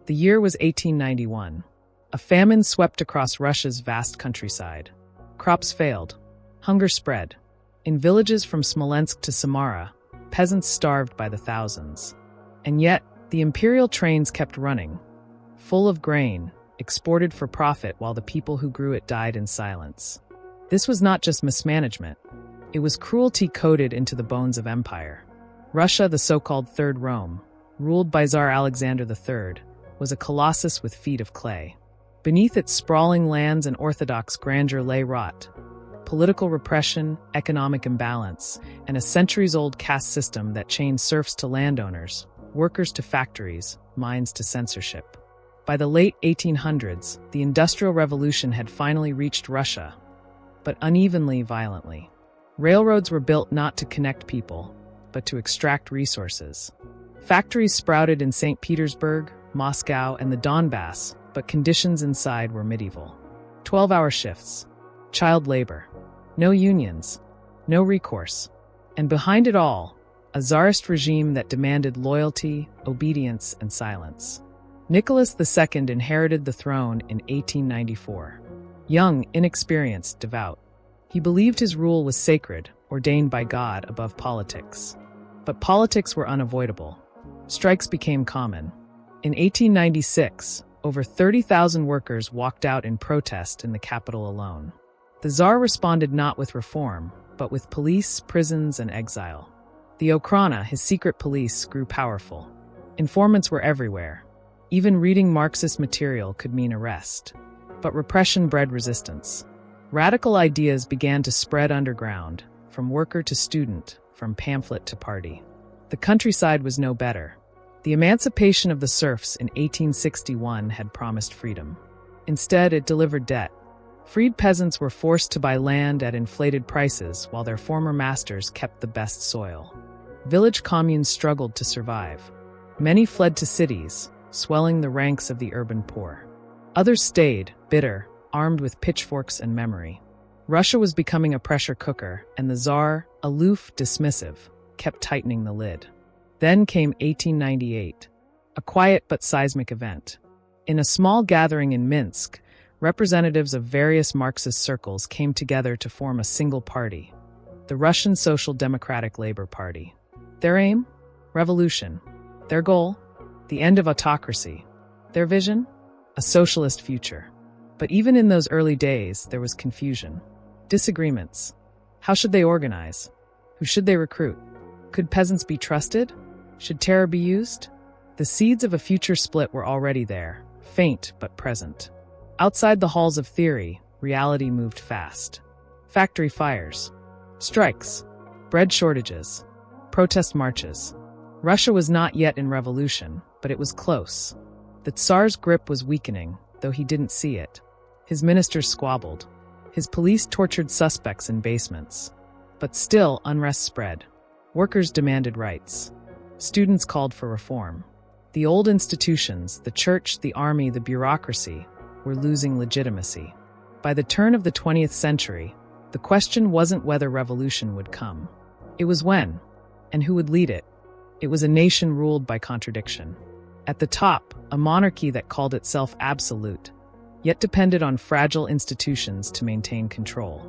The year was 1891. A famine swept across Russia's vast countryside. Crops failed. Hunger spread. In villages from Smolensk to Samara, peasants starved by the thousands. And yet, the imperial trains kept running, full of grain, exported for profit while the people who grew it died in silence. This was not just mismanagement. It was cruelty coded into the bones of empire. Russia, the so-called Third Rome, ruled by Tsar Alexander III, was a colossus with feet of clay. Beneath its sprawling lands and orthodox grandeur lay rot, political repression, economic imbalance, and a centuries-old caste system that chained serfs to landowners, workers to factories, mines to censorship. By the late 1800s, the Industrial Revolution had finally reached Russia, but unevenly, violently. Railroads were built not to connect people, but to extract resources. Factories sprouted in St. Petersburg, Moscow, and the Donbass, but conditions inside were medieval. 12-hour shifts, child labor, no unions, no recourse, and behind it all, a czarist regime that demanded loyalty, obedience, and silence. Nicholas II inherited the throne in 1894. Young, inexperienced, devout. He believed his rule was sacred, ordained by God above politics. But politics were unavoidable. Strikes became common. In 1896, over 30,000 workers walked out in protest in the capital alone. The Tsar responded not with reform, but with police, prisons, and exile. The Okhrana, his secret police, grew powerful. Informants were everywhere. Even reading Marxist material could mean arrest. But repression bred resistance. Radical ideas began to spread underground, from worker to student, from pamphlet to party. The countryside was no better. The emancipation of the serfs in 1861 had promised freedom. Instead, it delivered debt. Freed peasants were forced to buy land at inflated prices while their former masters kept the best soil. Village communes struggled to survive. Many fled to cities, swelling the ranks of the urban poor. Others stayed, bitter, armed with pitchforks and memory. Russia was becoming a pressure cooker, and the Tsar, aloof, dismissive, kept tightening the lid. Then came 1898, a quiet but seismic event. In a small gathering in Minsk, representatives of various Marxist circles came together to form a single party, the Russian Social Democratic Labor Party. Their aim? Revolution. Their goal? The end of autocracy. Their vision? A socialist future. But even in those early days, there was confusion. Disagreements. How should they organize? Who should they recruit? Could peasants be trusted? Should terror be used? The seeds of a future split were already there, faint but present. Outside the halls of theory, reality moved fast. Factory fires. Strikes. Bread shortages. Protest marches. Russia was not yet in revolution, but it was close. The Tsar's grip was weakening, though he didn't see it. His ministers squabbled. His police tortured suspects in basements. But still, unrest spread. Workers demanded rights. Students called for reform. The old institutions, the church, the army, the bureaucracy, were losing legitimacy. By the turn of the 20th century, the question wasn't whether revolution would come. It was when, and who would lead it. It was a nation ruled by contradiction. At the top, a monarchy that called itself absolute, yet depended on fragile institutions to maintain control.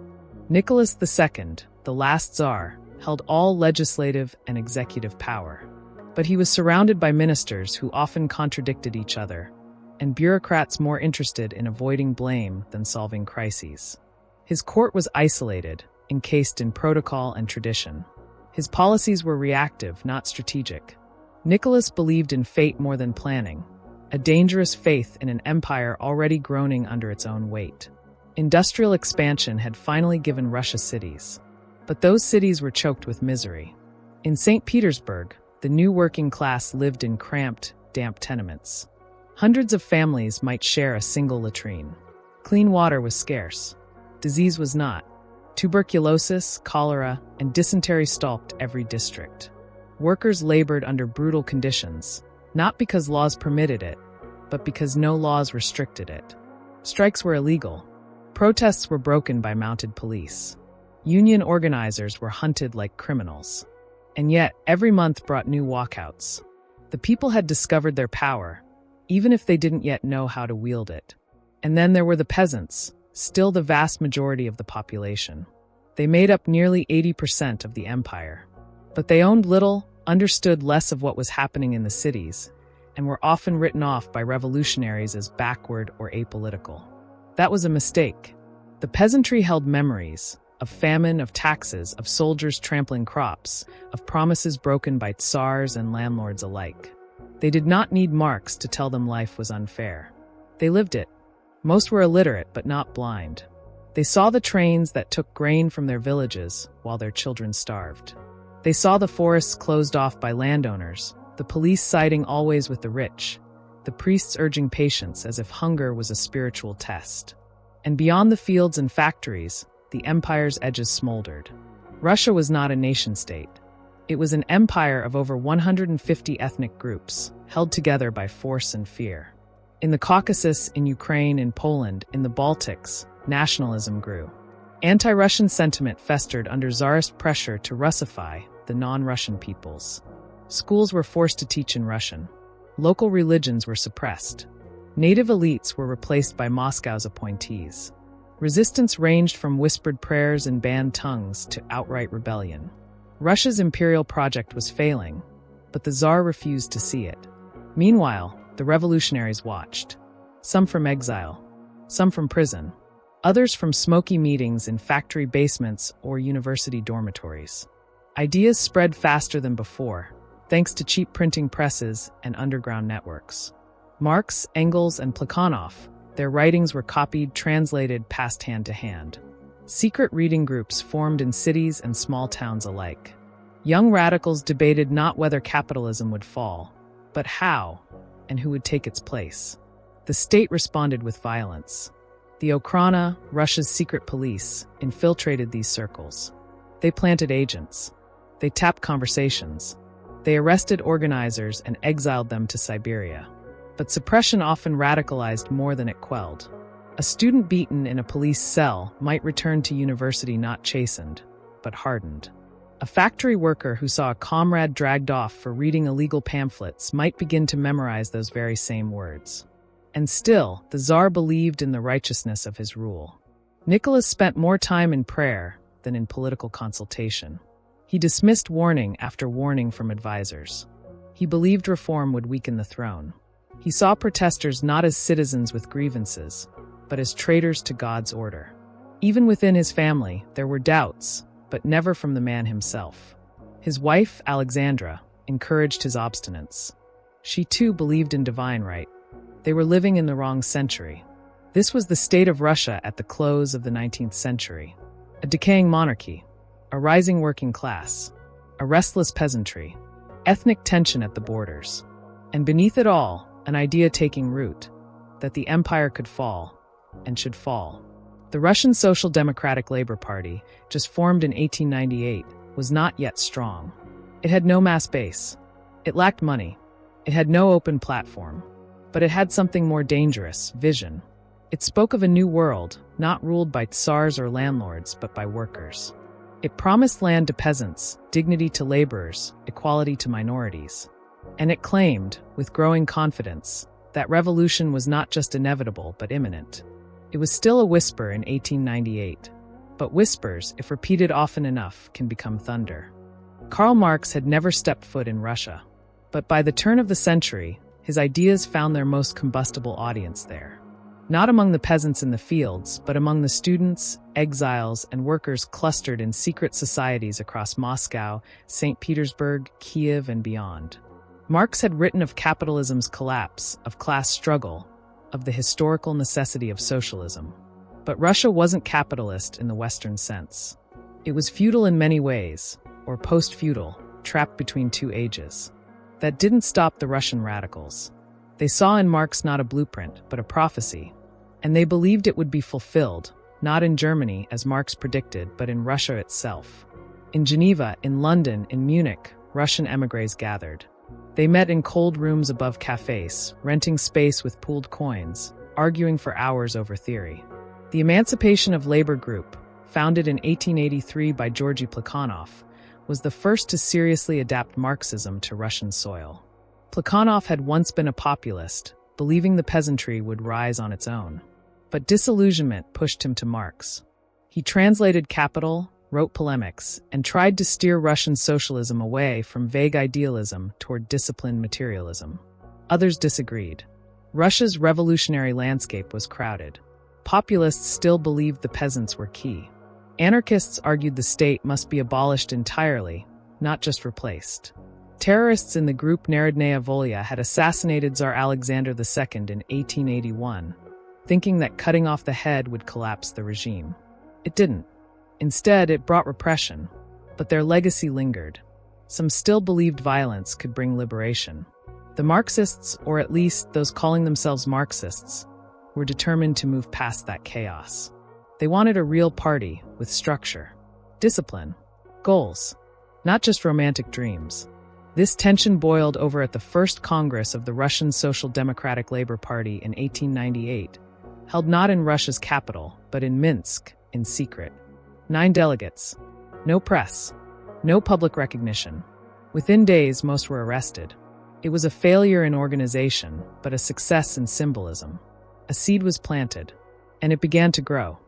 Nicholas II, the last Tsar, held all legislative and executive power. But he was surrounded by ministers who often contradicted each other, and bureaucrats more interested in avoiding blame than solving crises. His court was isolated, encased in protocol and tradition. His policies were reactive, not strategic. Nicholas believed in fate more than planning, a dangerous faith in an empire already groaning under its own weight. Industrial expansion had finally given Russia cities, but those cities were choked with misery. In St. Petersburg, the new working class lived in cramped, damp tenements. Hundreds of families might share a single latrine. Clean water was scarce. Disease was not. Tuberculosis, cholera, and dysentery stalked every district. Workers labored under brutal conditions, not because laws permitted it, but because no laws restricted it. Strikes were illegal. Protests were broken by mounted police. Union organizers were hunted like criminals. And yet, every month brought new walkouts. The people had discovered their power, even if they didn't yet know how to wield it. And then there were the peasants, still the vast majority of the population. They made up nearly 80% of the empire. But they owned little, understood less of what was happening in the cities, and were often written off by revolutionaries as backward or apolitical. That was a mistake. The peasantry held memories of famine, of taxes, of soldiers trampling crops, of promises broken by Tsars and landlords alike. They did not need Marx to tell them life was unfair. They lived it. Most were illiterate, but not blind. They saw the trains that took grain from their villages while their children starved. They saw the forests closed off by landowners, the police siding always with the rich, the priests urging patience as if hunger was a spiritual test. And beyond the fields and factories, the empire's edges smoldered. Russia was not a nation-state. It was an empire of over 150 ethnic groups, held together by force and fear. In the Caucasus, in Ukraine, in Poland, in the Baltics, nationalism grew. Anti-Russian sentiment festered under Tsarist pressure to Russify the non-Russian peoples. Schools were forced to teach in Russian. Local religions were suppressed. Native elites were replaced by Moscow's appointees. Resistance ranged from whispered prayers and banned tongues to outright rebellion. Russia's imperial project was failing, but the Tsar refused to see it. Meanwhile, the revolutionaries watched. Some from exile, some from prison, others from smoky meetings in factory basements or university dormitories. Ideas spread faster than before, thanks to cheap printing presses and underground networks. Marx, Engels, and Plekhanov, their writings were copied, translated, passed hand to hand. Secret reading groups formed in cities and small towns alike. Young radicals debated not whether capitalism would fall, but how, and who would take its place. The state responded with violence. The Okhrana, Russia's secret police, infiltrated these circles. They planted agents. They tapped conversations. They arrested organizers and exiled them to Siberia. But suppression often radicalized more than it quelled. A student beaten in a police cell might return to university not chastened, but hardened. A factory worker who saw a comrade dragged off for reading illegal pamphlets might begin to memorize those very same words. And still, the Tsar believed in the righteousness of his rule. Nicholas spent more time in prayer than in political consultation. He dismissed warning after warning from advisors. He believed reform would weaken the throne. He saw protesters not as citizens with grievances, but as traitors to God's order. Even within his family, there were doubts, but never from the man himself. His wife, Alexandra, encouraged his obstinance. She too believed in divine right. They were living in the wrong century. This was the state of Russia at the close of the 19th century. A decaying monarchy, a rising working class, a restless peasantry, ethnic tension at the borders. And beneath it all, an idea taking root, that the empire could fall, and should fall. The Russian Social Democratic Labor Party, just formed in 1898, was not yet strong. It had no mass base. It lacked money. It had no open platform. But it had something more dangerous, vision. It spoke of a new world, not ruled by tsars or landlords, but by workers. It promised land to peasants, dignity to laborers, equality to minorities. And it claimed, with growing confidence, that revolution was not just inevitable but imminent. It was still a whisper in 1898. But whispers, if repeated often enough, can become thunder. Karl Marx had never stepped foot in Russia. But by the turn of the century, his ideas found their most combustible audience there. Not among the peasants in the fields, but among the students, exiles, and workers clustered in secret societies across Moscow, St. Petersburg, Kiev, and beyond. Marx had written of capitalism's collapse, of class struggle, of the historical necessity of socialism. But Russia wasn't capitalist in the Western sense. It was feudal in many ways, or post-feudal, trapped between two ages. That didn't stop the Russian radicals. They saw in Marx not a blueprint, but a prophecy. And they believed it would be fulfilled, not in Germany, as Marx predicted, but in Russia itself. In Geneva, in London, in Munich, Russian émigrés gathered. They met in cold rooms above cafes, renting space with pooled coins, arguing for hours over theory. The Emancipation of Labor Group, founded in 1883 by Georgy Plekhanov, was the first to seriously adapt Marxism to Russian soil. Plekhanov had once been a populist, believing the peasantry would rise on its own. But disillusionment pushed him to Marx. He translated Capital, wrote polemics, and tried to steer Russian socialism away from vague idealism toward disciplined materialism. Others disagreed. Russia's revolutionary landscape was crowded. Populists still believed the peasants were key. Anarchists argued the state must be abolished entirely, not just replaced. Terrorists in the group Narodnaya Volya had assassinated Tsar Alexander II in 1881, thinking that cutting off the head would collapse the regime. It didn't. Instead, it brought repression, but their legacy lingered. Some still believed violence could bring liberation. The Marxists, or at least those calling themselves Marxists, were determined to move past that chaos. They wanted a real party with structure, discipline, goals, not just romantic dreams. This tension boiled over at the first Congress of the Russian Social Democratic Labor Party in 1898, held not in Russia's capital, but in Minsk, in secret. 9 delegates. No press. No public recognition. Within days, most were arrested. It was a failure in organization, but a success in symbolism. A seed was planted, and it began to grow.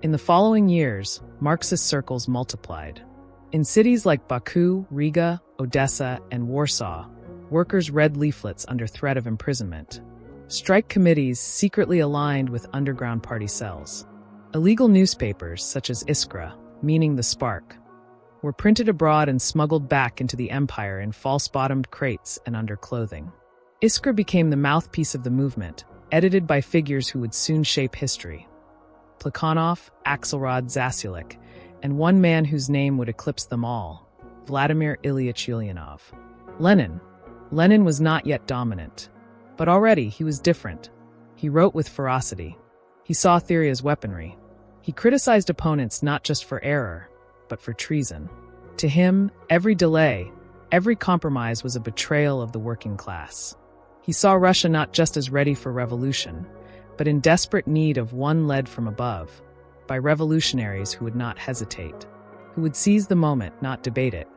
In the following years, Marxist circles multiplied. In cities like Baku, Riga, Odessa, and Warsaw, workers read leaflets under threat of imprisonment. Strike committees secretly aligned with underground party cells. Illegal newspapers, such as Iskra, meaning the spark, were printed abroad and smuggled back into the empire in false-bottomed crates and under clothing. Iskra became the mouthpiece of the movement, edited by figures who would soon shape history. Plekhanov, Axelrod Zasulik, and one man whose name would eclipse them all, Vladimir Ilyich Ulyanov. Lenin was not yet dominant, but already he was different. He wrote with ferocity. He saw theory as weaponry. He criticized opponents not just for error, but for treason. To him, every delay, every compromise was a betrayal of the working class. He saw Russia not just as ready for revolution, but in desperate need of one led from above, by revolutionaries who would not hesitate, who would seize the moment, not debate it.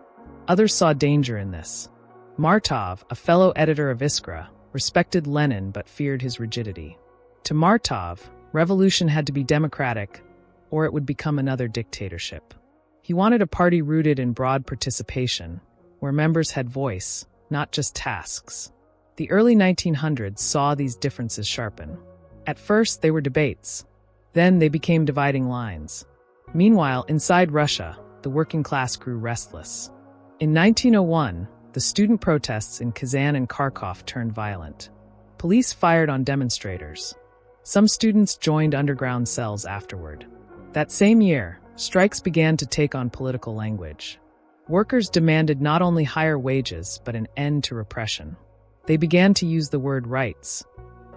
Others saw danger in this. Martov, a fellow editor of Iskra, respected Lenin but feared his rigidity. To Martov, revolution had to be democratic, or it would become another dictatorship. He wanted a party rooted in broad participation, where members had voice, not just tasks. The early 1900s saw these differences sharpen. At first, they were debates. Then they became dividing lines. Meanwhile, inside Russia, the working class grew restless. In 1901, the student protests in Kazan and Kharkov turned violent. Police fired on demonstrators. Some students joined underground cells afterward. That same year, strikes began to take on political language. Workers demanded not only higher wages, but an end to repression. They began to use the word rights,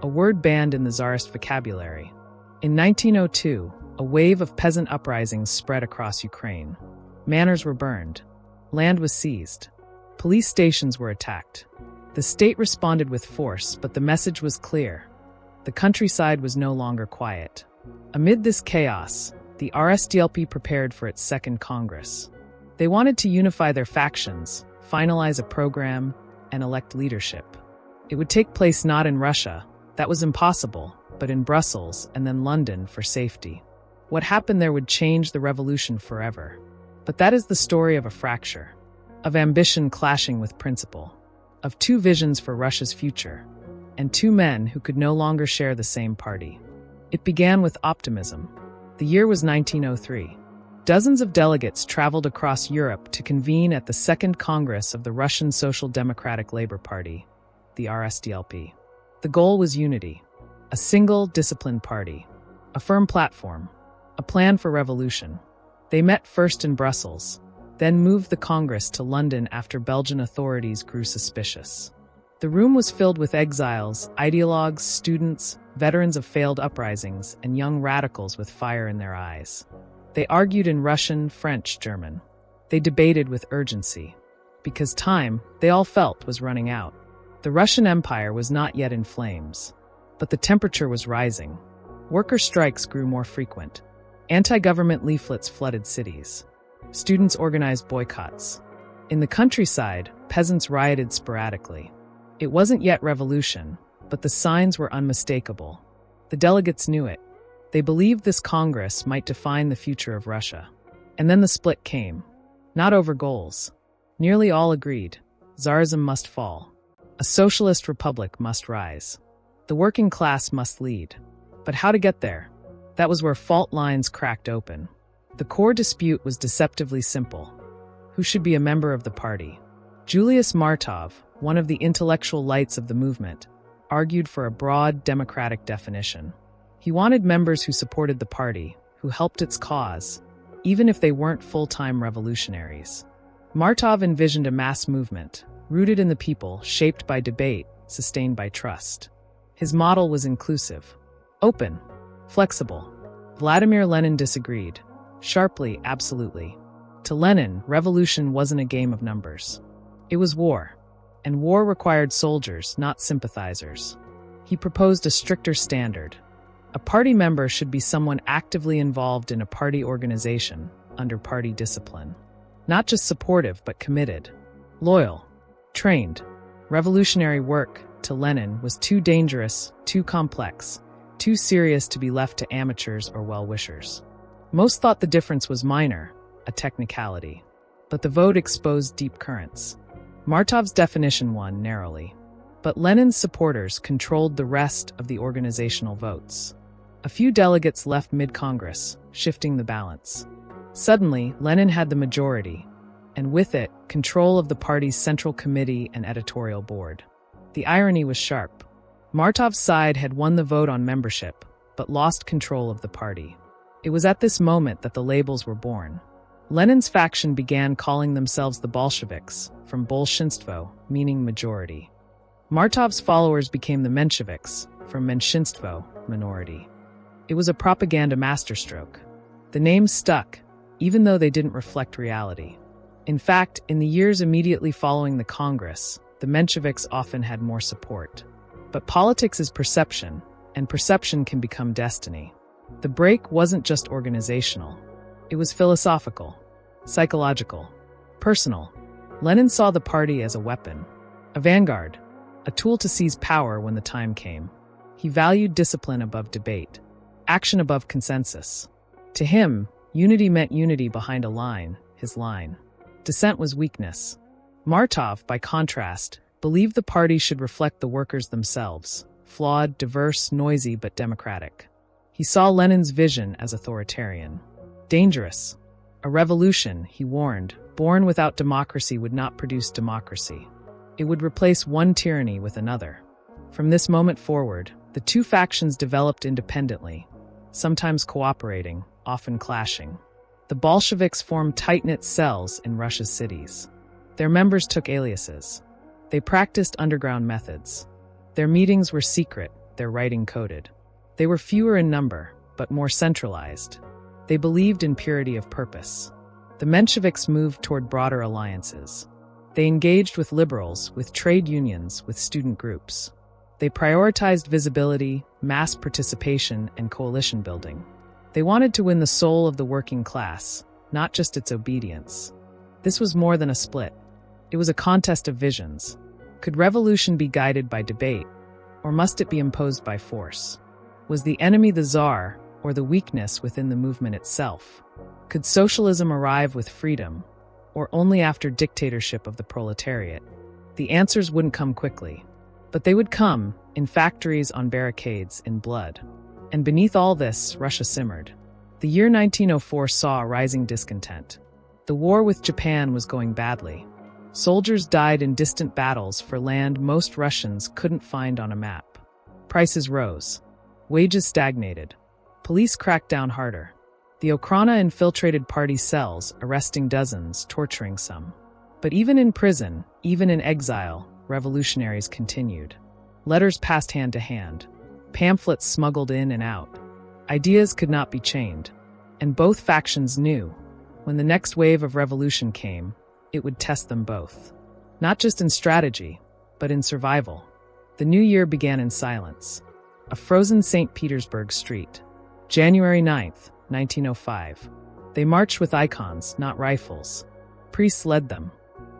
a word banned in the Tsarist vocabulary. In 1902, a wave of peasant uprisings spread across Ukraine. Manors were burned. Land was seized. Police stations were attacked. The state responded with force, but the message was clear. The countryside was no longer quiet. Amid this chaos, the RSDLP prepared for its second Congress. They wanted to unify their factions, finalize a program, and elect leadership. It would take place not in Russia, that was impossible, but in Brussels and then London for safety. What happened there would change the revolution forever. But that is the story of a fracture, of ambition clashing with principle, of two visions for Russia's future, and two men who could no longer share the same party. It began with optimism. The year was 1903. Dozens of delegates traveled across Europe to convene at the Second Congress of the Russian Social Democratic Labor Party, the RSDLP. The goal was unity, a single, disciplined party, a firm platform, a plan for revolution. They met first in Brussels, then moved the Congress to London after Belgian authorities grew suspicious. The room was filled with exiles, ideologues, students, veterans of failed uprisings, and young radicals with fire in their eyes. They argued in Russian, French, German. They debated with urgency, because time, they all felt, was running out. The Russian Empire was not yet in flames, but the temperature was rising. Worker strikes grew more frequent. Anti-government leaflets flooded cities. Students organized boycotts. In the countryside, peasants rioted sporadically. It wasn't yet revolution, but the signs were unmistakable. The delegates knew it. They believed this Congress might define the future of Russia. And then the split came. Not over goals. Nearly all agreed. Tsarism must fall. A socialist republic must rise. The working class must lead. But how to get there? That was where fault lines cracked open. The core dispute was deceptively simple. Who should be a member of the party? Julius Martov, one of the intellectual lights of the movement, argued for a broad democratic definition. He wanted members who supported the party, who helped its cause, even if they weren't full-time revolutionaries. Martov envisioned a mass movement, rooted in the people, shaped by debate, sustained by trust. His model was inclusive, open, flexible. Vladimir Lenin disagreed. Sharply, absolutely. To Lenin, revolution wasn't a game of numbers. It was war. And war required soldiers, not sympathizers. He proposed a stricter standard. A party member should be someone actively involved in a party organization, under party discipline. Not just supportive, but committed. Loyal. Trained. Revolutionary work, to Lenin, was too dangerous, too complex, too serious to be left to amateurs or well-wishers. Most thought the difference was minor, a technicality. But the vote exposed deep currents. Martov's definition won narrowly. But Lenin's supporters controlled the rest of the organizational votes. A few delegates left mid-Congress, shifting the balance. Suddenly, Lenin had the majority, and with it, control of the party's central committee and editorial board. The irony was sharp. Martov's side had won the vote on membership, but lost control of the party. It was at this moment that the labels were born. Lenin's faction began calling themselves the Bolsheviks, from bolshinstvo, meaning majority. Martov's followers became the Mensheviks, from menshinstvo, minority. It was a propaganda masterstroke. The names stuck, even though they didn't reflect reality. In fact, in the years immediately following the Congress, the Mensheviks often had more support. But politics is perception, and perception can become destiny. The break wasn't just organizational. It was philosophical, psychological, personal. Lenin saw the party as a weapon, a vanguard, a tool to seize power when the time came. He valued discipline above debate, action above consensus. To him, unity meant unity behind a line, his line. Dissent was weakness. Martov, by contrast, believed the party should reflect the workers themselves, flawed, diverse, noisy, but democratic. He saw Lenin's vision as authoritarian. Dangerous. A revolution, he warned, born without democracy would not produce democracy. It would replace one tyranny with another. From this moment forward, the two factions developed independently, sometimes cooperating, often clashing. The Bolsheviks formed tight-knit cells in Russia's cities. Their members took aliases. They practiced underground methods. Their meetings were secret, their writing coded. They were fewer in number, but more centralized. They believed in purity of purpose. The Mensheviks moved toward broader alliances. They engaged with liberals, with trade unions, with student groups. They prioritized visibility, mass participation, and coalition building. They wanted to win the soul of the working class, not just its obedience. This was more than a split. It was a contest of visions. Could revolution be guided by debate, or must it be imposed by force? Was the enemy the Tsar, or the weakness within the movement itself? Could socialism arrive with freedom, or only after dictatorship of the proletariat? The answers wouldn't come quickly, but they would come, in factories, on barricades, in blood. And beneath all this, Russia simmered. The year 1904 saw a rising discontent. The war with Japan was going badly. Soldiers died in distant battles for land most Russians couldn't find on a map. Prices rose. Wages stagnated. Police cracked down harder. The Okhrana infiltrated party cells, arresting dozens, torturing some. But even in prison, even in exile, revolutionaries continued. Letters passed hand to hand. Pamphlets smuggled in and out. Ideas could not be chained. And both factions knew, when the next wave of revolution came, it would test them both. Not just in strategy, but in survival. The new year began in silence. A frozen St. Petersburg street. January 9th, 1905. They marched with icons, not rifles. Priests led them.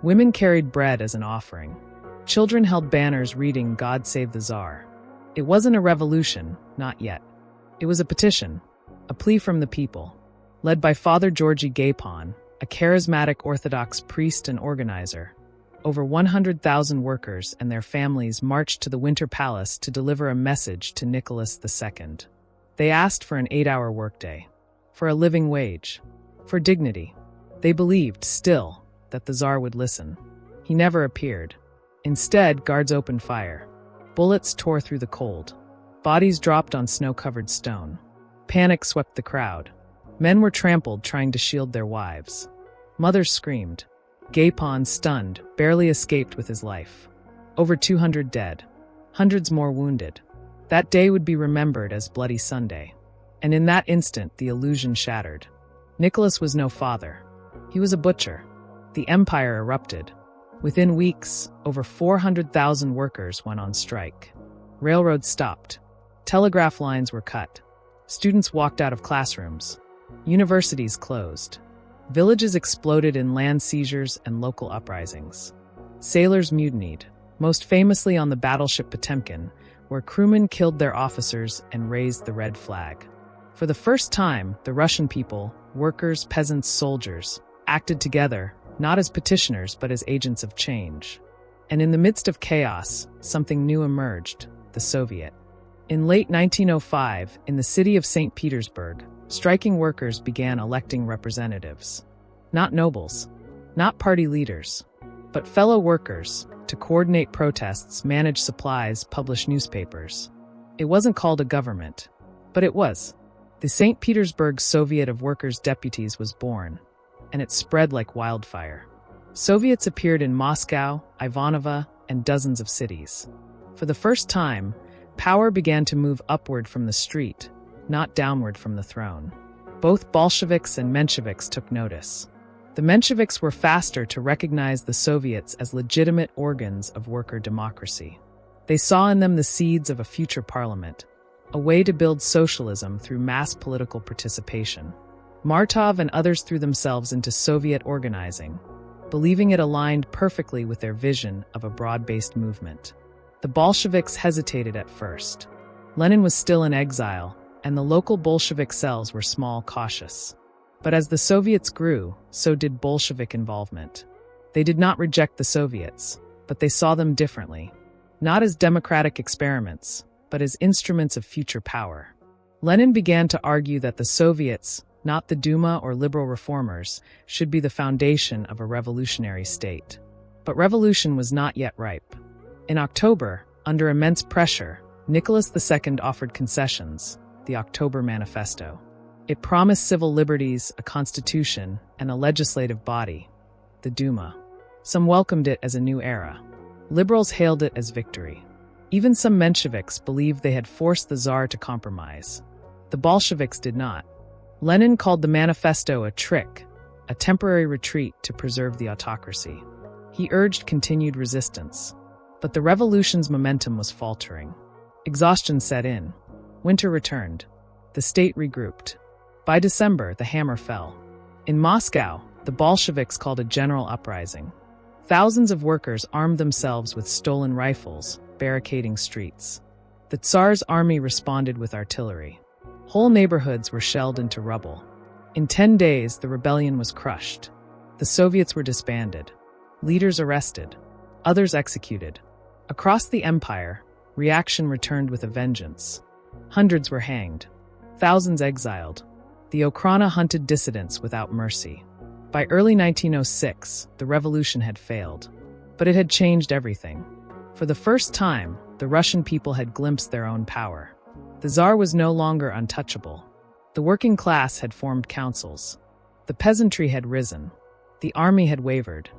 Women carried bread as an offering. Children held banners reading "God Save the Tsar." It wasn't a revolution, not yet. It was a petition, a plea from the people, led by Father Georgy Gapon, a charismatic Orthodox priest and organizer. Over 100,000 workers and their families marched to the Winter Palace to deliver a message to Nicholas II. They asked for an 8-hour workday, for a living wage, for dignity. They believed, still, that the Tsar would listen. He never appeared. Instead, guards opened fire. Bullets tore through the cold. Bodies dropped on snow-covered stone. Panic swept the crowd. Men were trampled trying to shield their wives. Mothers screamed. Gapon, stunned, barely escaped with his life. Over 200 dead. Hundreds more wounded. That day would be remembered as Bloody Sunday. And in that instant, the illusion shattered. Nicholas was no father. He was a butcher. The empire erupted. Within weeks, over 400,000 workers went on strike. Railroads stopped. Telegraph lines were cut. Students walked out of classrooms. Universities closed. Villages exploded in land seizures and local uprisings. Sailors mutinied, most famously on the battleship Potemkin, where crewmen killed their officers and raised the red flag. For the first time, the Russian people, workers, peasants, soldiers, acted together, not as petitioners but as agents of change. And in the midst of chaos, something new emerged, the Soviet. In late 1905, in the city of St. Petersburg, striking workers began electing representatives. Not nobles, not party leaders, but fellow workers, to coordinate protests, manage supplies, publish newspapers. It wasn't called a government, but it was. The St. Petersburg Soviet of Workers' Deputies was born, and it spread like wildfire. Soviets appeared in Moscow, Ivanova, and dozens of cities. For the first time, power began to move upward from the street, not downward from the throne. Both Bolsheviks and Mensheviks took notice. The Mensheviks were faster to recognize the Soviets as legitimate organs of worker democracy. They saw in them the seeds of a future parliament, a way to build socialism through mass political participation. Martov and others threw themselves into Soviet organizing, believing it aligned perfectly with their vision of a broad-based movement. The Bolsheviks hesitated at first. Lenin was still in exile, and the local Bolshevik cells were small, cautious. But as the Soviets grew, so did Bolshevik involvement. They did not reject the Soviets, but they saw them differently, not as democratic experiments, but as instruments of future power. Lenin began to argue that the Soviets, not the Duma or liberal reformers, should be the foundation of a revolutionary state. But revolution was not yet ripe. In October, under immense pressure, Nicholas II offered concessions, the October Manifesto. It promised civil liberties, a constitution, and a legislative body, the Duma. Some welcomed it as a new era. Liberals hailed it as victory. Even some Mensheviks believed they had forced the Tsar to compromise. The Bolsheviks did not. Lenin called the manifesto a trick, a temporary retreat to preserve the autocracy. He urged continued resistance. But the revolution's momentum was faltering. Exhaustion set in. Winter returned. The state regrouped. By December, the hammer fell. In Moscow, the Bolsheviks called a general uprising. Thousands of workers armed themselves with stolen rifles, barricading streets. The Tsar's army responded with artillery. Whole neighborhoods were shelled into rubble. In 10 days, the rebellion was crushed. The Soviets were disbanded. Leaders arrested. Others executed. Across the empire, reaction returned with a vengeance. Hundreds were hanged. Thousands exiled. The Okhrana hunted dissidents without mercy. By early 1906, the revolution had failed. But it had changed everything. For the first time, the Russian people had glimpsed their own power. The Tsar was no longer untouchable. The working class had formed councils. The peasantry had risen. The army had wavered.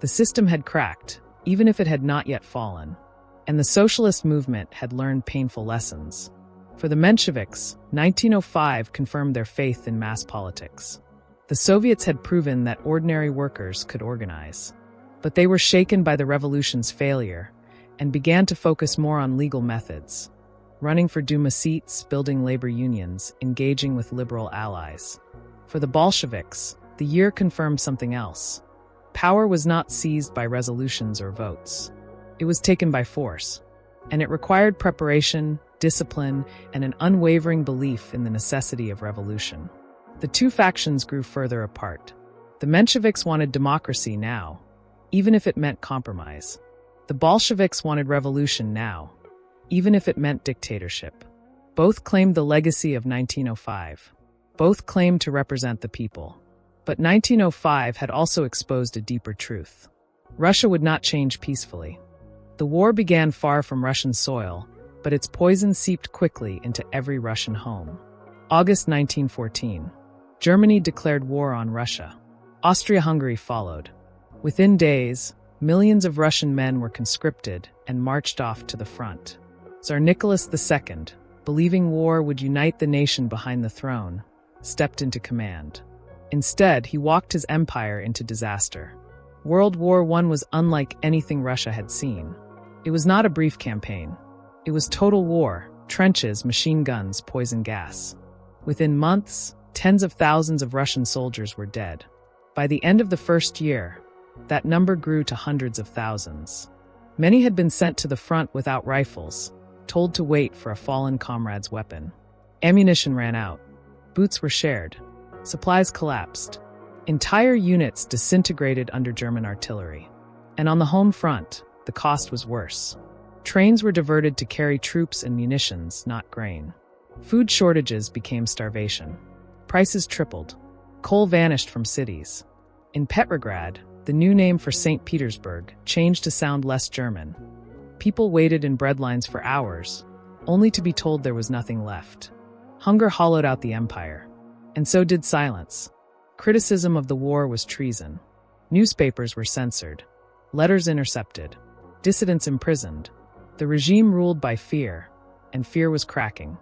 The system had cracked, even if it had not yet fallen. And the socialist movement had learned painful lessons. For the Mensheviks, 1905 confirmed their faith in mass politics. The Soviets had proven that ordinary workers could organize. But they were shaken by the revolution's failure and began to focus more on legal methods. Running for Duma seats, building labor unions, engaging with liberal allies. For the Bolsheviks, the year confirmed something else. Power was not seized by resolutions or votes. It was taken by force. And it required preparation, discipline, and an unwavering belief in the necessity of revolution. The two factions grew further apart. The Mensheviks wanted democracy now, even if it meant compromise. The Bolsheviks wanted revolution now, even if it meant dictatorship. Both claimed the legacy of 1905. Both claimed to represent the people. But 1905 had also exposed a deeper truth. Russia would not change peacefully. The war began far from Russian soil, but its poison seeped quickly into every Russian home. August 1914. Germany declared war on Russia. Austria-Hungary followed. Within days, millions of Russian men were conscripted and marched off to the front. Tsar Nicholas II, believing war would unite the nation behind the throne, stepped into command. Instead, he walked his empire into disaster. World War I was unlike anything Russia had seen. It was not a brief campaign. It was total war: trenches, machine guns, poison gas. Within months, tens of thousands of Russian soldiers were dead. By the end of the first year, that number grew to hundreds of thousands. Many had been sent to the front without rifles, told to wait for a fallen comrade's weapon. Ammunition ran out. Boots were shared. Supplies collapsed. Entire units disintegrated under German artillery. And on the home front, the cost was worse. Trains were diverted to carry troops and munitions, not grain. Food shortages became starvation. Prices tripled. Coal vanished from cities. In Petrograd, the new name for St. Petersburg changed to sound less German. People waited in breadlines for hours, only to be told there was nothing left. Hunger hollowed out the empire. And so did silence. Criticism of the war was treason. Newspapers were censored. Letters intercepted. Dissidents imprisoned. The regime ruled by fear, and fear was cracking.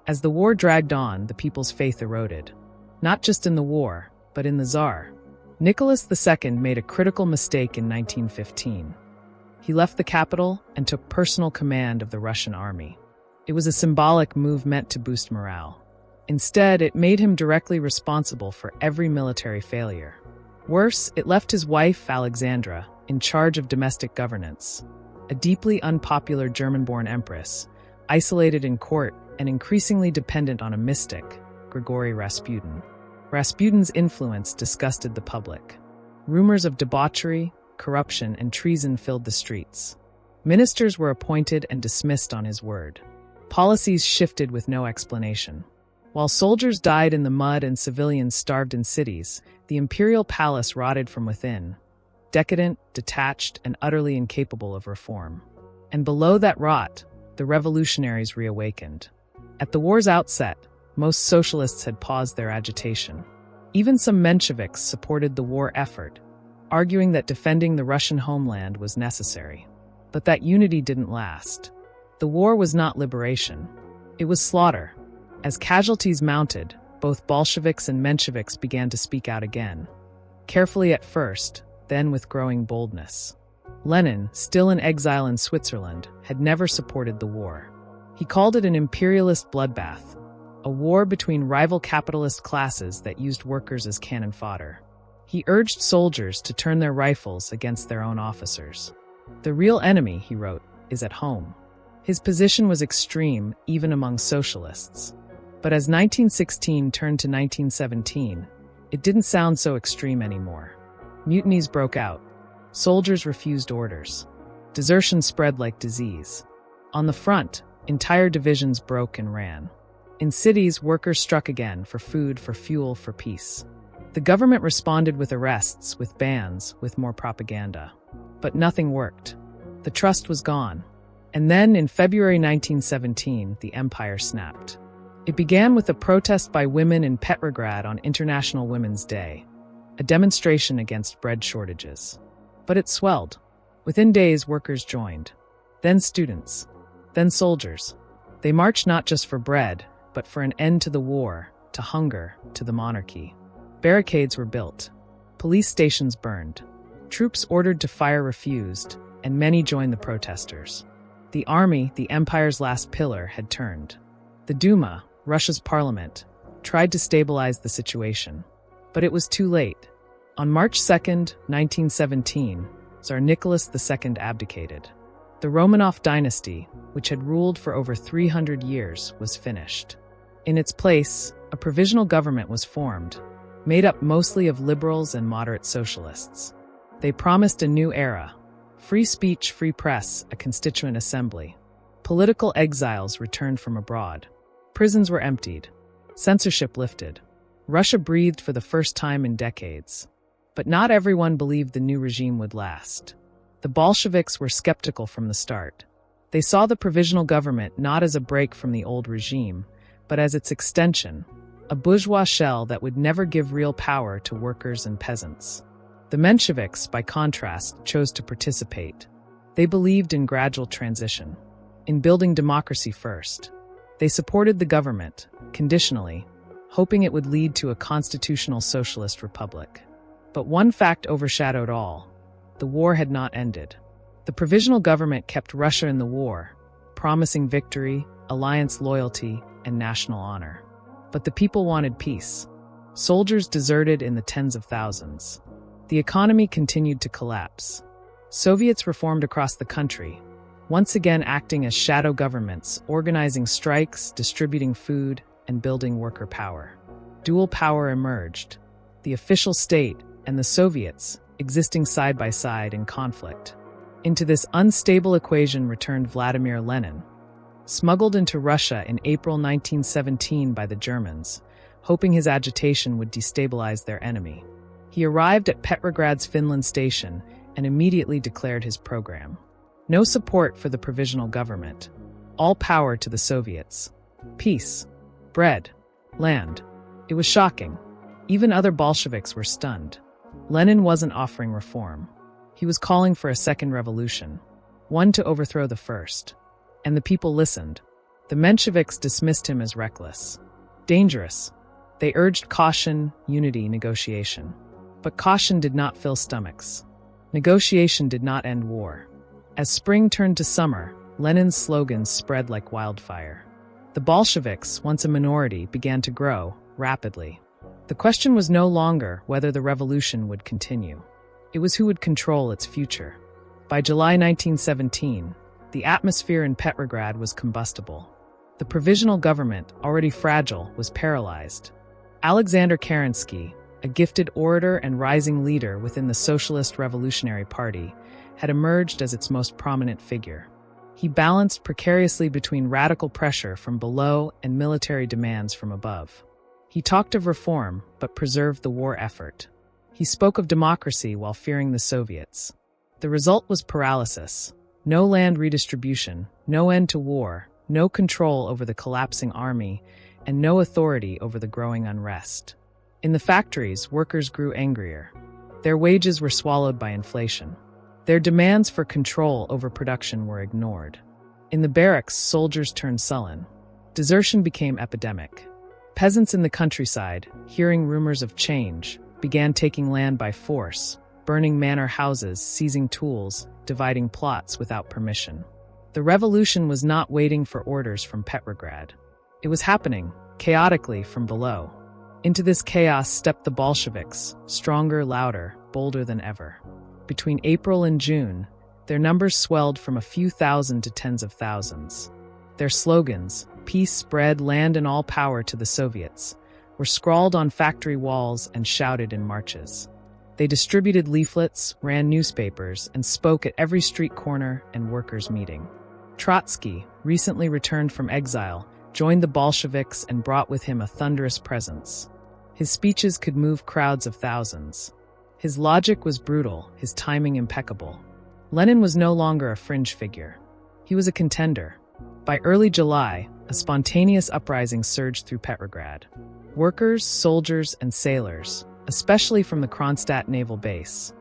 As the war dragged on, the people's faith eroded. Not just in the war, but in the Tsar. Nicholas II made a critical mistake in 1915. He left the capital and took personal command of the Russian army. It was a symbolic move meant to boost morale. Instead, it made him directly responsible for every military failure. Worse, it left his wife, Alexandra, in charge of domestic governance. A deeply unpopular German-born empress, isolated in court and increasingly dependent on a mystic, Grigory Rasputin. Rasputin's influence disgusted the public. Rumors of debauchery, corruption, and treason filled the streets. Ministers were appointed and dismissed on his word. Policies shifted with no explanation. While soldiers died in the mud and civilians starved in cities, the imperial palace rotted from within, decadent, detached, and utterly incapable of reform. And below that rot, the revolutionaries reawakened. At the war's outset, most socialists had paused their agitation. Even some Mensheviks supported the war effort, arguing that defending the Russian homeland was necessary. But that unity didn't last. The war was not liberation. It was slaughter. As casualties mounted, both Bolsheviks and Mensheviks began to speak out again. Carefully at first, then with growing boldness. Lenin, still in exile in Switzerland, had never supported the war. He called it an imperialist bloodbath, a war between rival capitalist classes that used workers as cannon fodder. He urged soldiers to turn their rifles against their own officers. The real enemy, he wrote, is at home. His position was extreme, even among socialists. But as 1916 turned to 1917, it didn't sound so extreme anymore. Mutinies broke out. Soldiers refused orders. Desertion spread like disease. On the front, entire divisions broke and ran. In cities, workers struck again for food, for fuel, for peace. The government responded with arrests, with bans, with more propaganda. But nothing worked. The trust was gone. And then, in February 1917, the empire snapped. It began with a protest by women in Petrograd on International Women's Day, a demonstration against bread shortages. But it swelled. Within days, workers joined. Then students. Then soldiers. They marched not just for bread, but for an end to the war, to hunger, to the monarchy. Barricades were built. Police stations burned. Troops ordered to fire refused, and many joined the protesters. The army, the empire's last pillar, had turned. The Duma, Russia's parliament, tried to stabilize the situation. But it was too late. On March 2, 1917, Tsar Nicholas II abdicated. The Romanov dynasty, which had ruled for over 300 years, was finished. In its place, a provisional government was formed, made up mostly of liberals and moderate socialists. They promised a new era: free speech, free press, a constituent assembly. Political exiles returned from abroad. Prisons were emptied. Censorship lifted. Russia breathed for the first time in decades. But not everyone believed the new regime would last. The Bolsheviks were skeptical from the start. They saw the provisional government not as a break from the old regime, but as its extension, a bourgeois shell that would never give real power to workers and peasants. The Mensheviks, by contrast, chose to participate. They believed in gradual transition, in building democracy first. They supported the government, conditionally, hoping it would lead to a constitutional socialist republic. But one fact overshadowed all: the war had not ended. The provisional government kept Russia in the war, promising victory, alliance loyalty, and national honor. But the people wanted peace. Soldiers deserted in the tens of thousands. The economy continued to collapse. Soviets reformed across the country, once again acting as shadow governments, organizing strikes, distributing food, and building worker power. Dual power emerged: the official state and the Soviets, existing side by side in conflict. Into this unstable equation returned Vladimir Lenin, smuggled into Russia in April 1917 by the Germans, hoping his agitation would destabilize their enemy. He arrived at Petrograd's Finland station and immediately declared his program. No support for the provisional government. All power to the Soviets. Peace. Bread. Land. It was shocking. Even other Bolsheviks were stunned. Lenin wasn't offering reform. He was calling for a second revolution, one to overthrow the first. And the people listened. The Mensheviks dismissed him as reckless, dangerous. They urged caution, unity, negotiation. But caution did not fill stomachs. Negotiation did not end war. As spring turned to summer, Lenin's slogans spread like wildfire. The Bolsheviks, once a minority, began to grow rapidly. The question was no longer whether the revolution would continue. It was who would control its future. By July 1917, the atmosphere in Petrograd was combustible. The provisional government, already fragile, was paralyzed. Alexander Kerensky, a gifted orator and rising leader within the Socialist Revolutionary Party, had emerged as its most prominent figure. He balanced precariously between radical pressure from below and military demands from above. He talked of reform, but preserved the war effort. He spoke of democracy while fearing the Soviets. The result was paralysis. No land redistribution, no end to war, no control over the collapsing army, and no authority over the growing unrest. In the factories, workers grew angrier. Their wages were swallowed by inflation. Their demands for control over production were ignored. In the barracks, soldiers turned sullen. Desertion became epidemic. Peasants in the countryside, hearing rumors of change, began taking land by force, burning manor houses, seizing tools, dividing plots without permission. The revolution was not waiting for orders from Petrograd. It was happening, chaotically, from below. Into this chaos stepped the Bolsheviks, stronger, louder, bolder than ever. Between April and June, their numbers swelled from a few thousand to tens of thousands. Their slogans, peace, bread, land, and all power to the Soviets, were scrawled on factory walls and shouted in marches. They distributed leaflets, ran newspapers, and spoke at every street corner and workers' meeting. Trotsky, recently returned from exile, joined the Bolsheviks and brought with him a thunderous presence. His speeches could move crowds of thousands. His logic was brutal, his timing impeccable. Lenin was no longer a fringe figure. He was a contender. By early July, a spontaneous uprising surged through Petrograd. Workers, soldiers, and sailors, especially from the Kronstadt naval base,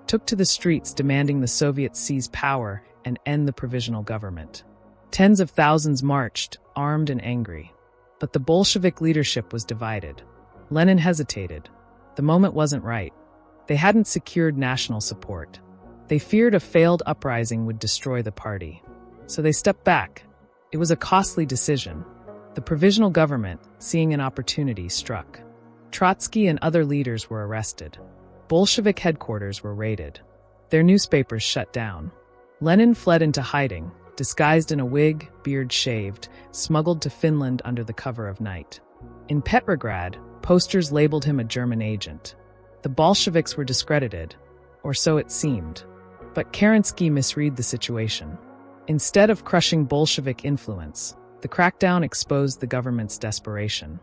took to the streets demanding the Soviets seize power and end the provisional government. Tens of thousands marched, armed and angry. But the Bolshevik leadership was divided. Lenin hesitated. The moment wasn't right. They hadn't secured national support. They feared a failed uprising would destroy the party. So they stepped back. It was a costly decision. The provisional government, seeing an opportunity, struck. Trotsky and other leaders were arrested. Bolshevik headquarters were raided. Their newspapers shut down. Lenin fled into hiding, disguised in a wig, beard shaved, smuggled to Finland under the cover of night. In Petrograd, posters labeled him a German agent. The Bolsheviks were discredited, or so it seemed. But Kerensky misread the situation. Instead of crushing Bolshevik influence, the crackdown exposed the government's desperation.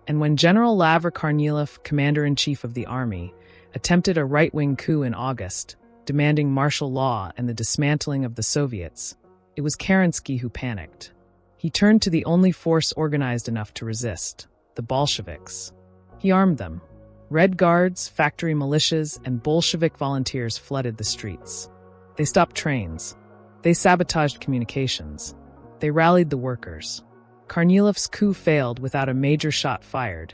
And when General Lavr Kornilov, commander-in-chief of the army, attempted a right-wing coup in August, demanding martial law and the dismantling of the Soviets, it was Kerensky who panicked. He turned to the only force organized enough to resist, the Bolsheviks. He armed them. Red Guards, factory militias, and Bolshevik volunteers flooded the streets. They stopped trains. They sabotaged communications. They rallied the workers. Kornilov's coup failed without a major shot fired,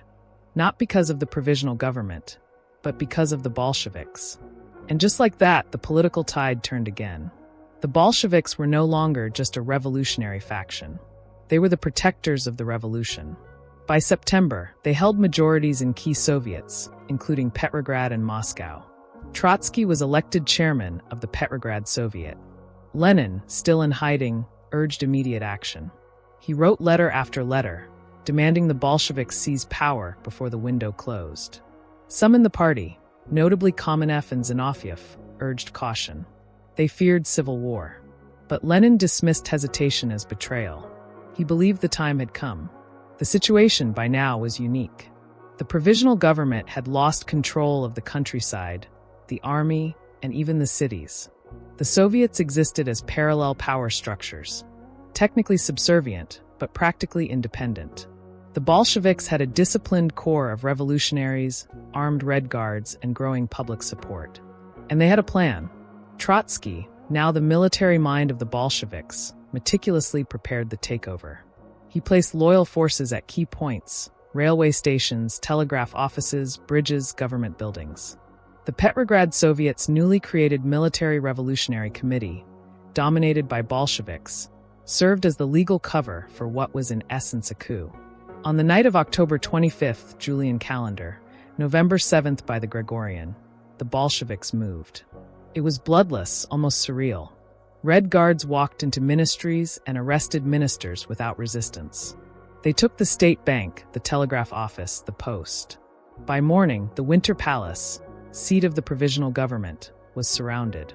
not because of the provisional government, but because of the Bolsheviks. And just like that, the political tide turned again. The Bolsheviks were no longer just a revolutionary faction. They were the protectors of the revolution. By September, they held majorities in key Soviets, including Petrograd and Moscow. Trotsky was elected chairman of the Petrograd Soviet. Lenin, still in hiding, urged immediate action. He wrote letter after letter, demanding the Bolsheviks seize power before the window closed. Some in the party, notably Kamenev and Zinoviev, urged caution. They feared civil war. But Lenin dismissed hesitation as betrayal. He believed the time had come. The situation by now was unique. The provisional government had lost control of the countryside, the army, and even the cities. The Soviets existed as parallel power structures, technically subservient, but practically independent. The Bolsheviks had a disciplined core of revolutionaries, armed Red Guards, and growing public support. And they had a plan. Trotsky, now the military mind of the Bolsheviks, meticulously prepared the takeover. He placed loyal forces at key points: railway stations, telegraph offices, bridges, government buildings. The Petrograd Soviet's newly created Military Revolutionary Committee, dominated by Bolsheviks, served as the legal cover for what was in essence a coup. On the night of October 25th, Julian calendar, November 7th by the Gregorian, the Bolsheviks moved. It was bloodless, almost surreal. Red Guards walked into ministries and arrested ministers without resistance. They took the state bank, the telegraph office, the post. By morning, the Winter Palace, seat of the provisional government, was surrounded.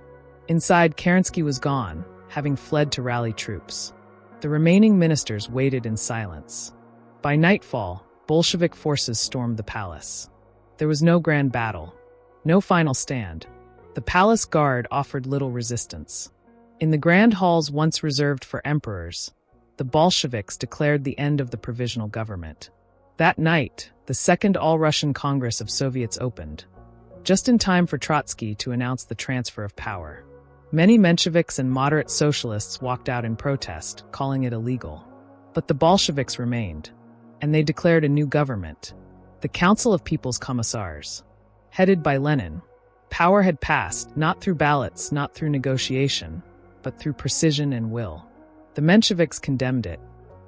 Inside, Kerensky was gone, having fled to rally troops. The remaining ministers waited in silence. By nightfall, Bolshevik forces stormed the palace. There was no grand battle, no final stand. The palace guard offered little resistance. In the grand halls once reserved for emperors, the Bolsheviks declared the end of the provisional government. That night, the Second All-Russian Congress of Soviets opened, just in time for Trotsky to announce the transfer of power. Many Mensheviks and moderate socialists walked out in protest, calling it illegal. But the Bolsheviks remained, and they declared a new government, the Council of People's Commissars. Headed by Lenin, power had passed, not through ballots, not through negotiation, but through precision and will. The Mensheviks condemned it.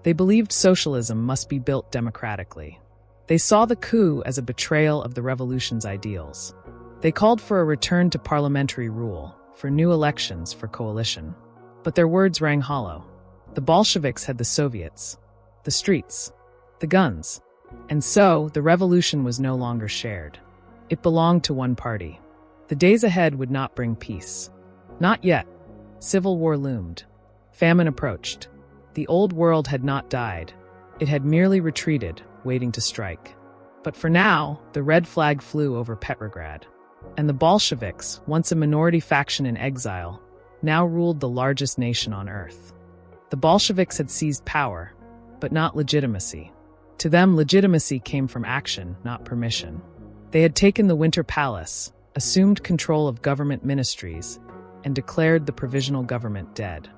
They believed socialism must be built democratically. They saw the coup as a betrayal of the revolution's ideals. They called for a return to parliamentary rule, for new elections, for coalition. But their words rang hollow. The Bolsheviks had the Soviets, the streets, the guns. And so, the revolution was no longer shared. It belonged to one party. The days ahead would not bring peace. Not yet. Civil war loomed. Famine approached. The old world had not died. It had merely retreated, waiting to strike. But for now, the red flag flew over Petrograd. And the Bolsheviks, once a minority faction in exile, now ruled the largest nation on earth. The Bolsheviks had seized power, but not legitimacy. To them, legitimacy came from action, not permission. They had taken the Winter Palace, assumed control of government ministries, and declared the provisional government dead.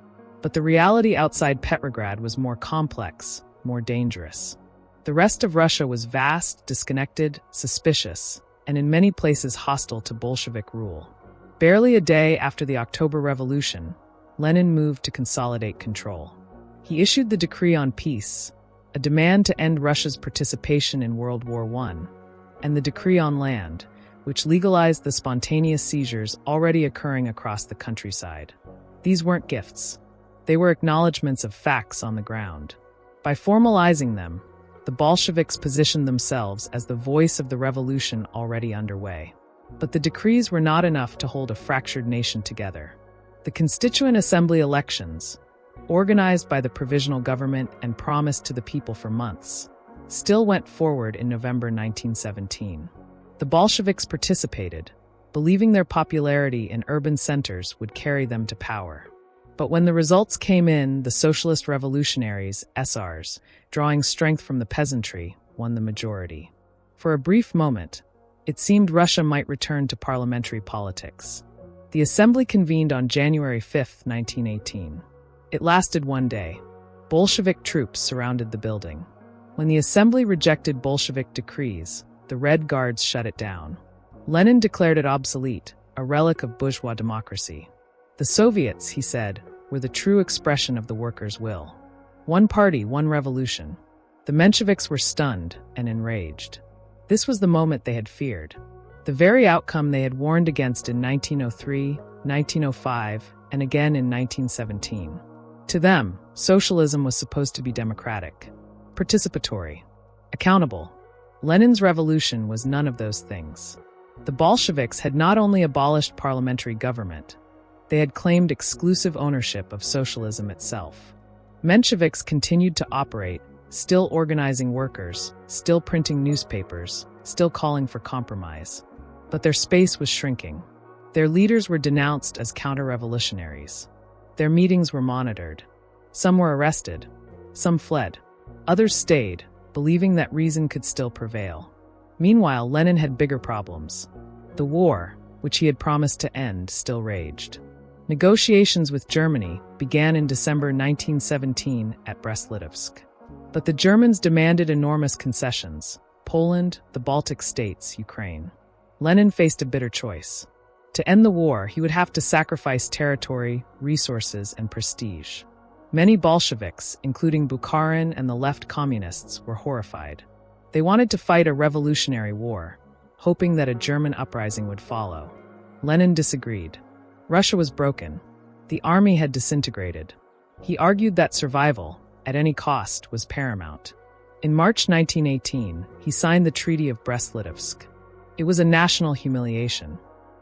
But the reality outside Petrograd was more complex, more dangerous. The rest of Russia was vast, disconnected, suspicious, and in many places hostile to Bolshevik rule. Barely a day after the October Revolution, Lenin moved to consolidate control. He issued the Decree on Peace, a demand to end Russia's participation in World War I, and the Decree on Land, which legalized the spontaneous seizures already occurring across the countryside. These weren't gifts. They were acknowledgments of facts on the ground. By formalizing them, the Bolsheviks positioned themselves as the voice of the revolution already underway. But the decrees were not enough to hold a fractured nation together. The Constituent Assembly elections, organized by the provisional government and promised to the people for months, still went forward in November 1917. The Bolsheviks participated, believing their popularity in urban centers would carry them to power. But when the results came in, the socialist revolutionaries, SRs, drawing strength from the peasantry, won the majority. For a brief moment, it seemed Russia might return to parliamentary politics. The assembly convened on January 5, 1918. It lasted one day. Bolshevik troops surrounded the building. When the assembly rejected Bolshevik decrees, the Red Guards shut it down. Lenin declared it obsolete, a relic of bourgeois democracy. The Soviets, he said, were the true expression of the workers' will. One party, one revolution. The Mensheviks were stunned and enraged. This was the moment they had feared. The very outcome they had warned against in 1903, 1905, and again in 1917. To them, socialism was supposed to be democratic, participatory, accountable. Lenin's revolution was none of those things. The Bolsheviks had not only abolished parliamentary government, they had claimed exclusive ownership of socialism itself. Mensheviks continued to operate, still organizing workers, still printing newspapers, still calling for compromise. But their space was shrinking. Their leaders were denounced as counter-revolutionaries. Their meetings were monitored. Some were arrested. Some fled. Others stayed, believing that reason could still prevail. Meanwhile, Lenin had bigger problems. The war, which he had promised to end, still raged. Negotiations with Germany began in December 1917 at Brest-Litovsk. But the Germans demanded enormous concessions: Poland, the Baltic states, Ukraine. Lenin faced a bitter choice. To end the war, he would have to sacrifice territory, resources, and prestige. Many Bolsheviks, including Bukharin and the left communists, were horrified. They wanted to fight a revolutionary war, hoping that a German uprising would follow. Lenin disagreed. Russia was broken. The army had disintegrated. He argued that survival, at any cost, was paramount. In March 1918, he signed the Treaty of Brest-Litovsk. It was a national humiliation,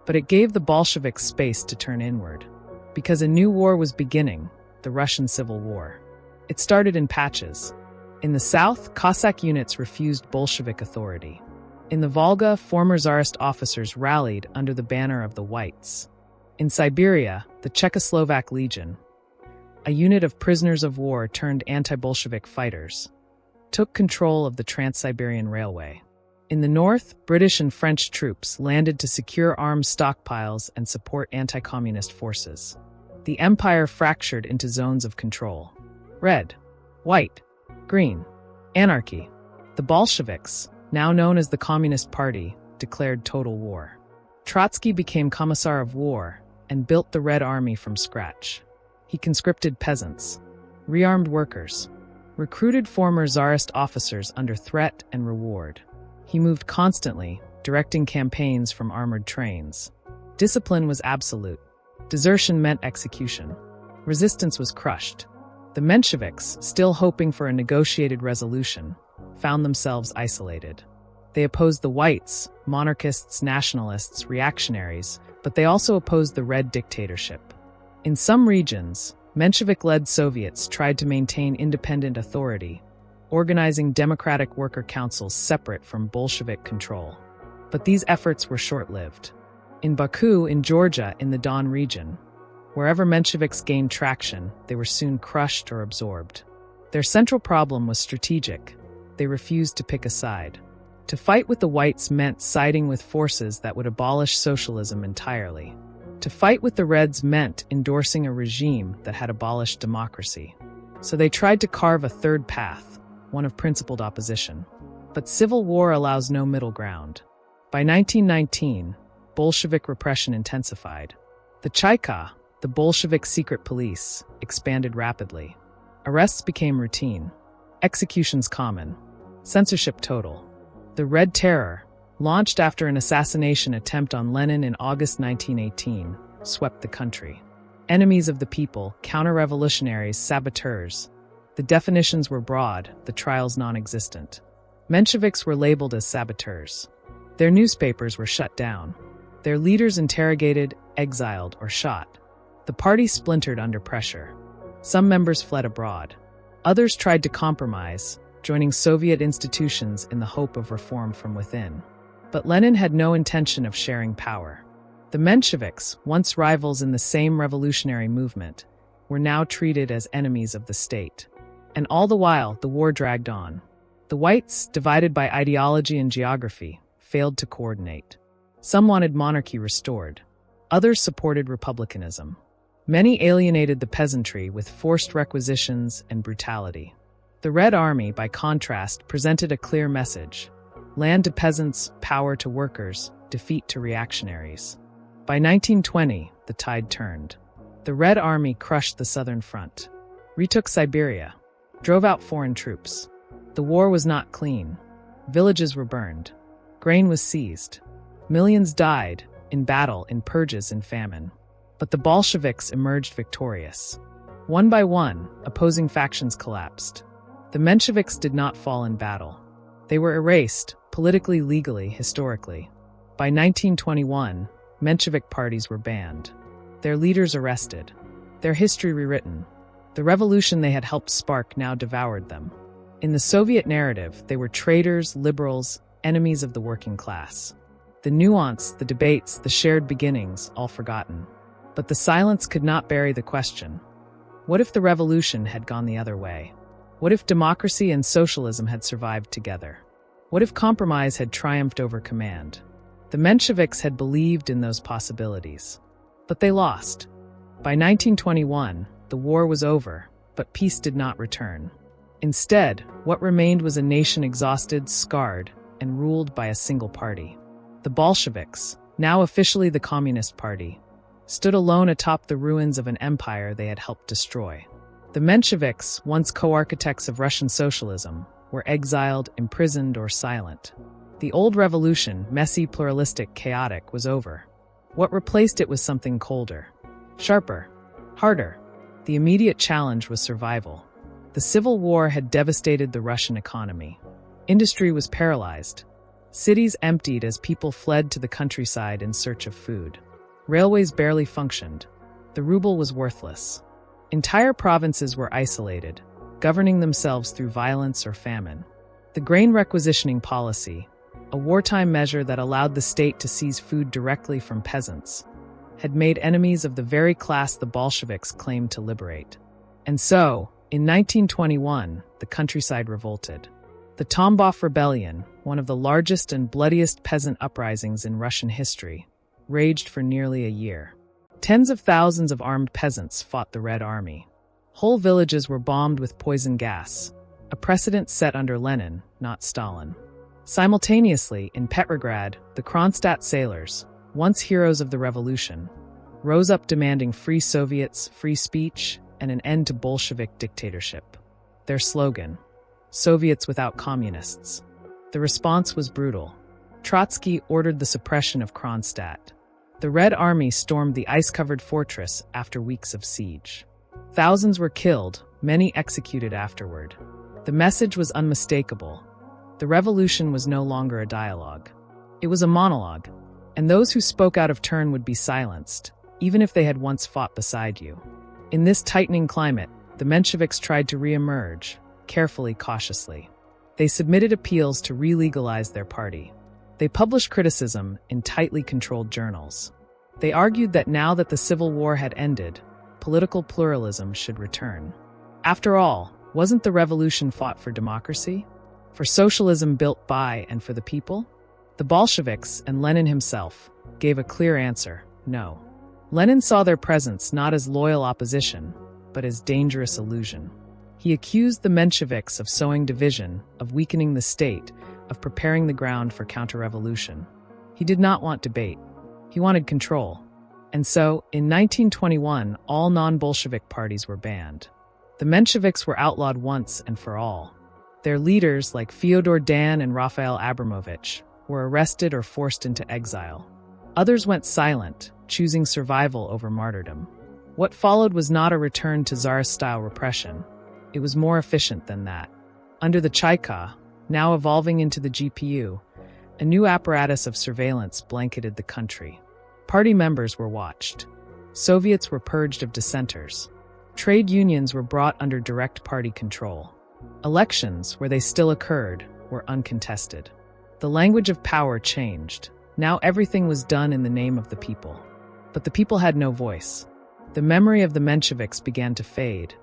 but it gave the Bolsheviks space to turn inward. Because a new war was beginning, the Russian Civil War. It started in patches. In the south, Cossack units refused Bolshevik authority. In the Volga, former Tsarist officers rallied under the banner of the Whites. In Siberia, the Czechoslovak Legion, a unit of prisoners of war turned anti-Bolshevik fighters, took control of the Trans-Siberian Railway. In the north, British and French troops landed to secure arms stockpiles and support anti-communist forces. The empire fractured into zones of control. Red, white, green, anarchy. The Bolsheviks, now known as the Communist Party, declared total war. Trotsky became Commissar of War and built the Red Army from scratch. He conscripted peasants, rearmed workers, recruited former Tsarist officers under threat and reward. He moved constantly, directing campaigns from armored trains. Discipline was absolute. Desertion meant execution. Resistance was crushed. The Mensheviks, still hoping for a negotiated resolution, found themselves isolated. They opposed the Whites, monarchists, nationalists, reactionaries, but they also opposed the Red dictatorship. In some regions, Menshevik-led Soviets tried to maintain independent authority, organizing democratic worker councils separate from Bolshevik control. But these efforts were short-lived. In Baku, in Georgia, in the Don region, wherever Mensheviks gained traction, they were soon crushed or absorbed. Their central problem was strategic. They refused to pick a side. To fight with the Whites meant siding with forces that would abolish socialism entirely. To fight with the Reds meant endorsing a regime that had abolished democracy. So they tried to carve a third path, one of principled opposition. But civil war allows no middle ground. By 1919, Bolshevik repression intensified. The Cheka, the Bolshevik secret police, expanded rapidly. Arrests became routine. Executions common. Censorship total. The Red Terror, launched after an assassination attempt on Lenin in August 1918, swept the country. Enemies of the people, counter-revolutionaries, saboteurs. The definitions were broad, the trials non-existent. Mensheviks were labeled as saboteurs. Their newspapers were shut down. Their leaders interrogated, exiled, or shot. The party splintered under pressure. Some members fled abroad. Others tried to compromise, joining Soviet institutions in the hope of reform from within. But Lenin had no intention of sharing power. The Mensheviks, once rivals in the same revolutionary movement, were now treated as enemies of the state. And all the while, the war dragged on. The whites, divided by ideology and geography, failed to coordinate. Some wanted monarchy restored. Others supported republicanism. Many alienated the peasantry with forced requisitions and brutality. The Red Army, by contrast, presented a clear message: land to peasants, power to workers, defeat to reactionaries. By 1920, the tide turned. The Red Army crushed the Southern Front, retook Siberia, drove out foreign troops. The war was not clean. Villages were burned. Grain was seized. Millions died, in battle, in purges, in famine. But the Bolsheviks emerged victorious. One by one, opposing factions collapsed. The Mensheviks did not fall in battle. They were erased, politically, legally, historically. By 1921, Menshevik parties were banned. Their leaders arrested. Their history rewritten. The revolution they had helped spark now devoured them. In the Soviet narrative, they were traitors, liberals, enemies of the working class. The nuance, the debates, the shared beginnings, all forgotten. But the silence could not bury the question. What if the revolution had gone the other way? What if democracy and socialism had survived together? What if compromise had triumphed over command? The Mensheviks had believed in those possibilities. But they lost. By 1921, the war was over, but peace did not return. Instead, what remained was a nation exhausted, scarred, and ruled by a single party. The Bolsheviks, now officially the Communist Party, stood alone atop the ruins of an empire they had helped destroy. The Mensheviks, once co-architects of Russian socialism, were exiled, imprisoned, or silent. The old revolution, messy, pluralistic, chaotic, was over. What replaced it was something colder, sharper, harder. The immediate challenge was survival. The civil war had devastated the Russian economy. Industry was paralyzed. Cities emptied as people fled to the countryside in search of food. Railways barely functioned. The ruble was worthless. Entire provinces were isolated, governing themselves through violence or famine. The grain requisitioning policy, a wartime measure that allowed the state to seize food directly from peasants, had made enemies of the very class the Bolsheviks claimed to liberate. And so, in 1921, the countryside revolted. The Tambov Rebellion, one of the largest and bloodiest peasant uprisings in Russian history, raged for nearly a year. Tens of thousands of armed peasants fought the Red Army. Whole villages were bombed with poison gas, a precedent set under Lenin, not Stalin. Simultaneously, in Petrograd, the Kronstadt sailors, once heroes of the revolution, rose up demanding free Soviets, free speech, and an end to Bolshevik dictatorship. Their slogan, "Soviets without communists." The response was brutal. Trotsky ordered the suppression of Kronstadt. The Red Army stormed the ice-covered fortress after weeks of siege. Thousands were killed, many executed afterward. The message was unmistakable. The revolution was no longer a dialogue. It was a monologue, and those who spoke out of turn would be silenced, even if they had once fought beside you. In this tightening climate, the Mensheviks tried to re-emerge, carefully, cautiously. They submitted appeals to re-legalize their party. They published criticism in tightly controlled journals. They argued that now that the Civil War had ended, political pluralism should return. After all, wasn't the revolution fought for democracy? For socialism built by and for the people? The Bolsheviks, and Lenin himself, gave a clear answer: no. Lenin saw their presence not as loyal opposition, but as dangerous illusion. He accused the Mensheviks of sowing division, of weakening the state, of preparing the ground for counter-revolution. He did not want debate. He wanted control. And so, in 1921, all non-Bolshevik parties were banned. The Mensheviks were outlawed once and for all. Their leaders, like Fyodor Dan and Raphael Abramovich, were arrested or forced into exile. Others went silent, choosing survival over martyrdom. What followed was not a return to Tsar-style repression. It was more efficient than that. Under the Chayka, now evolving into the GPU, a new apparatus of surveillance blanketed the country. Party members were watched. Soviets were purged of dissenters. Trade unions were brought under direct party control. Elections, where they still occurred, were uncontested. The language of power changed. Now everything was done in the name of the people. But the people had no voice. The memory of the Mensheviks began to fade,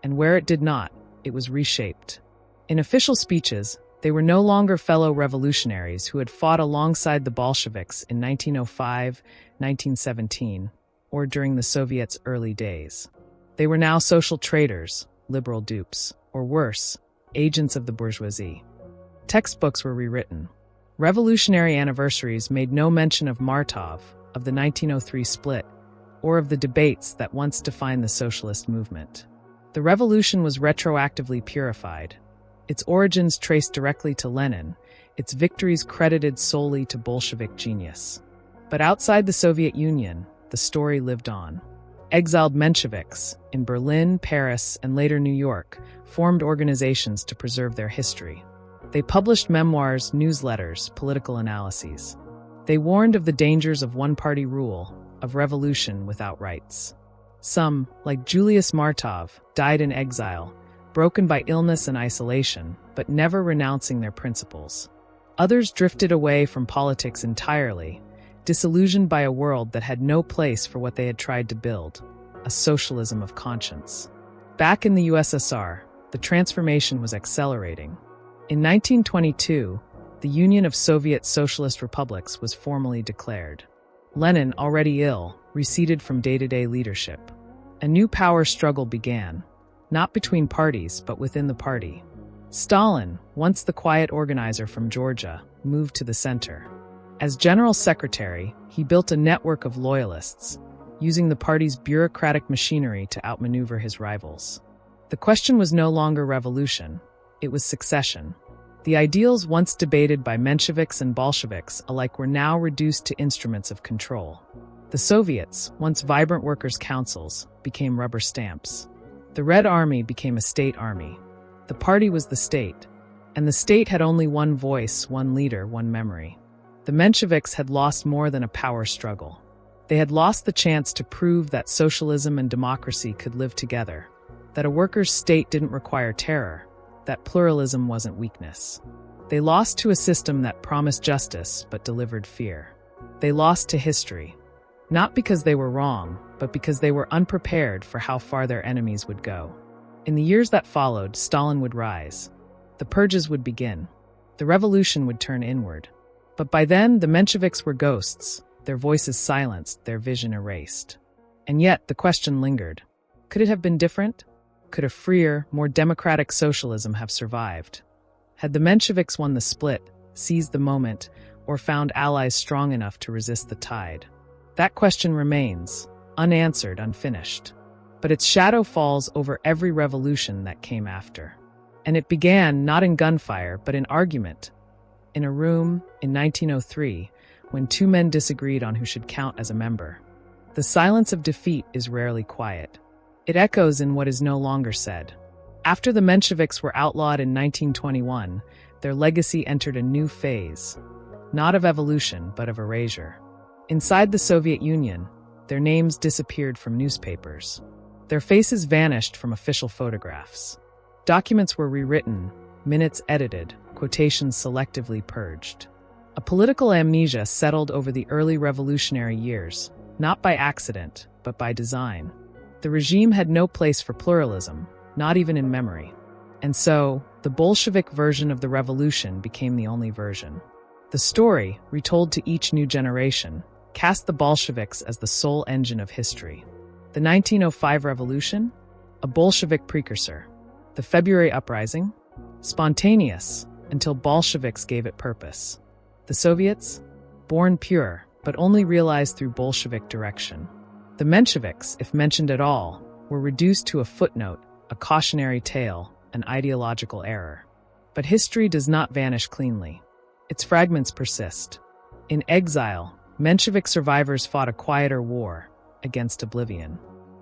and where it did not, it was reshaped. In official speeches, they were no longer fellow revolutionaries who had fought alongside the Bolsheviks in 1905, 1917, or during the Soviets' early days. They were now social traitors, liberal dupes, or worse, agents of the bourgeoisie. Textbooks were rewritten. Revolutionary anniversaries made no mention of Martov, of the 1903 split, or of the debates that once defined the socialist movement. The revolution was retroactively purified, its origins traced directly to Lenin, its victories credited solely to Bolshevik genius. But outside the Soviet Union, the story lived on. Exiled Mensheviks, in Berlin, Paris, and later New York, formed organizations to preserve their history. They published memoirs, newsletters, political analyses. They warned of the dangers of one-party rule, of revolution without rights. Some, like Julius Martov, died in exile, broken by illness and isolation, but never renouncing their principles. Others drifted away from politics entirely, disillusioned by a world that had no place for what they had tried to build, a socialism of conscience. Back in the USSR, the transformation was accelerating. In 1922, the Union of Soviet Socialist Republics was formally declared. Lenin, already ill, receded from day-to-day leadership. A new power struggle began, not between parties, but within the party. Stalin, once the quiet organizer from Georgia, moved to the center. As general secretary, he built a network of loyalists, using the party's bureaucratic machinery to outmaneuver his rivals. The question was no longer revolution, it was succession. The ideals once debated by Mensheviks and Bolsheviks alike were now reduced to instruments of control. The Soviets, once vibrant workers' councils, became rubber stamps. The Red Army became a state army. The party was the state, and the state had only one voice, one leader, one memory. The Mensheviks had lost more than a power struggle. They had lost the chance to prove that socialism and democracy could live together, that a workers' state didn't require terror, that pluralism wasn't weakness. They lost to a system that promised justice but delivered fear. They lost to history, not because they were wrong, but because they were unprepared for how far their enemies would go. In the years that followed, Stalin would rise. The purges would begin. The revolution would turn inward. But by then, the Mensheviks were ghosts, their voices silenced, their vision erased. And yet, the question lingered. Could it have been different? Could a freer, more democratic socialism have survived? Had the Mensheviks won the split, seized the moment, or found allies strong enough to resist the tide? That question remains, unanswered, unfinished. But its shadow falls over every revolution that came after. And it began not in gunfire, but in argument. In a room, in 1903, when two men disagreed on who should count as a member. The silence of defeat is rarely quiet. It echoes in what is no longer said. After the Mensheviks were outlawed in 1921, their legacy entered a new phase, not of evolution, but of erasure. Inside the Soviet Union, their names disappeared from newspapers. Their faces vanished from official photographs. Documents were rewritten, minutes edited, quotations selectively purged. A political amnesia settled over the early revolutionary years, not by accident, but by design. The regime had no place for pluralism, not even in memory. And so, the Bolshevik version of the revolution became the only version. The story, retold to each new generation, cast the Bolsheviks as the sole engine of history. The 1905 revolution? A Bolshevik precursor. The February uprising? Spontaneous, until Bolsheviks gave it purpose. The Soviets? Born pure, but only realized through Bolshevik direction. The Mensheviks, if mentioned at all, were reduced to a footnote, a cautionary tale, an ideological error. But history does not vanish cleanly. Its fragments persist. In exile, Menshevik survivors fought a quieter war, against oblivion.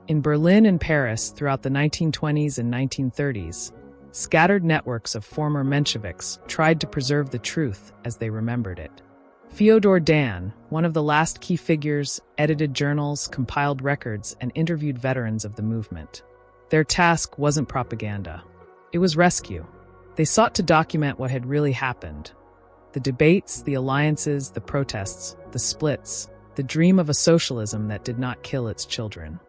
In Berlin and Paris throughout the 1920s and 1930s, scattered networks of former Mensheviks tried to preserve the truth as they remembered it. Fyodor Dan, one of the last key figures, edited journals, compiled records, and interviewed veterans of the movement. Their task wasn't propaganda. It was rescue. They sought to document what had really happened. The debates, the alliances, the protests, the splits, the dream of a socialism that did not kill its children.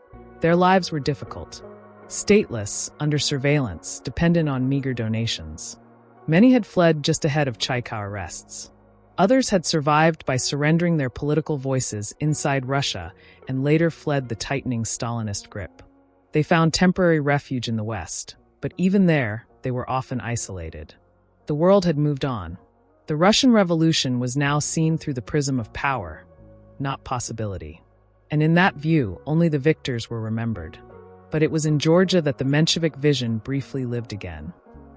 Their lives were difficult. Stateless, under surveillance, dependent on meager donations. Many had fled just ahead of Chaikau arrests. Others had survived by surrendering their political voices inside Russia and later fled the tightening Stalinist grip. They found temporary refuge in the West, but even there, they were often isolated. The world had moved on. The Russian Revolution was now seen through the prism of power, not possibility. And in that view, only the victors were remembered. But it was in Georgia that the Menshevik vision briefly lived again.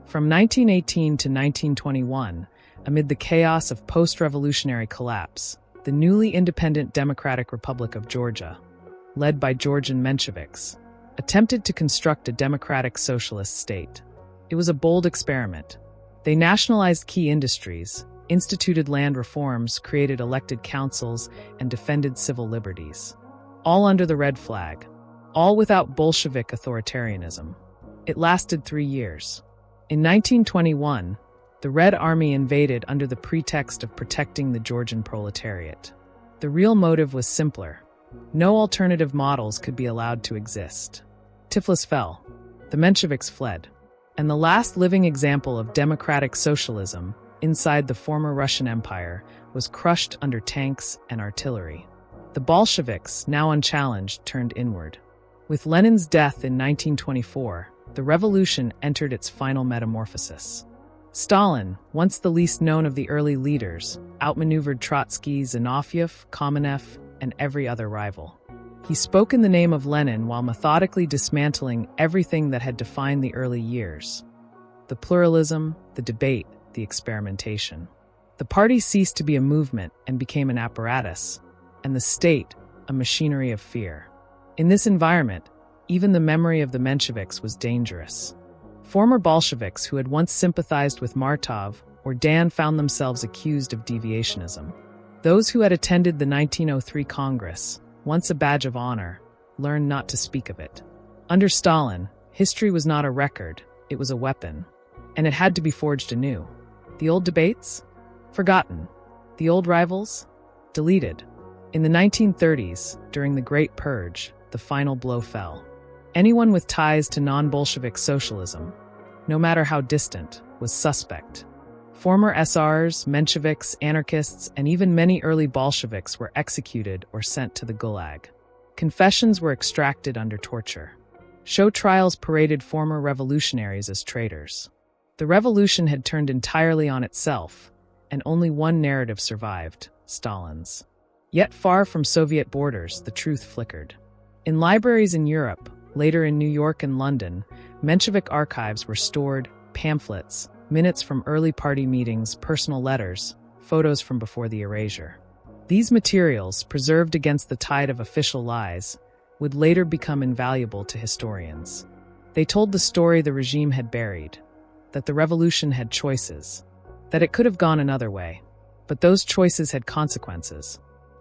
From 1918 to 1921, amid the chaos of post-revolutionary collapse, the newly independent Democratic Republic of Georgia, led by Georgian Mensheviks, attempted to construct a democratic socialist state. It was a bold experiment. They nationalized key industries, instituted land reforms, created elected councils, and defended civil liberties. All under the red flag. All without Bolshevik authoritarianism. It lasted 3 years. In 1921, the Red Army invaded under the pretext of protecting the Georgian proletariat. The real motive was simpler. No alternative models could be allowed to exist. Tiflis fell. The Mensheviks fled. And the last living example of democratic socialism inside the former Russian Empire was crushed under tanks and artillery. The Bolsheviks, now unchallenged, turned inward. With Lenin's death in 1924, the revolution entered its final metamorphosis. Stalin, once the least known of the early leaders, outmaneuvered Trotsky, Zinoviev, Kamenev, and every other rival. He spoke in the name of Lenin while methodically dismantling everything that had defined the early years. The pluralism, the debate, the experimentation. The party ceased to be a movement and became an apparatus, and the state, a machinery of fear. In this environment, even the memory of the Mensheviks was dangerous. Former Bolsheviks who had once sympathized with Martov or Dan found themselves accused of deviationism. Those who had attended the 1903 Congress, once a badge of honor, learned not to speak of it. Under Stalin, history was not a record, it was a weapon, and it had to be forged anew. The old debates? Forgotten. The old rivals? Deleted. In the 1930s, during the Great Purge, the final blow fell. Anyone with ties to non-Bolshevik socialism, no matter how distant, was suspect. Former SRs, Mensheviks, anarchists, and even many early Bolsheviks were executed or sent to the Gulag. Confessions were extracted under torture. Show trials paraded former revolutionaries as traitors. The revolution had turned entirely on itself, and only one narrative survived, Stalin's. Yet far from Soviet borders, the truth flickered. In libraries in Europe, later in New York and London, Menshevik archives were stored, pamphlets, minutes from early party meetings, personal letters, photos from before the erasure. These materials, preserved against the tide of official lies, would later become invaluable to historians. They told the story the regime had buried, that the revolution had choices, that it could have gone another way, but those choices had consequences.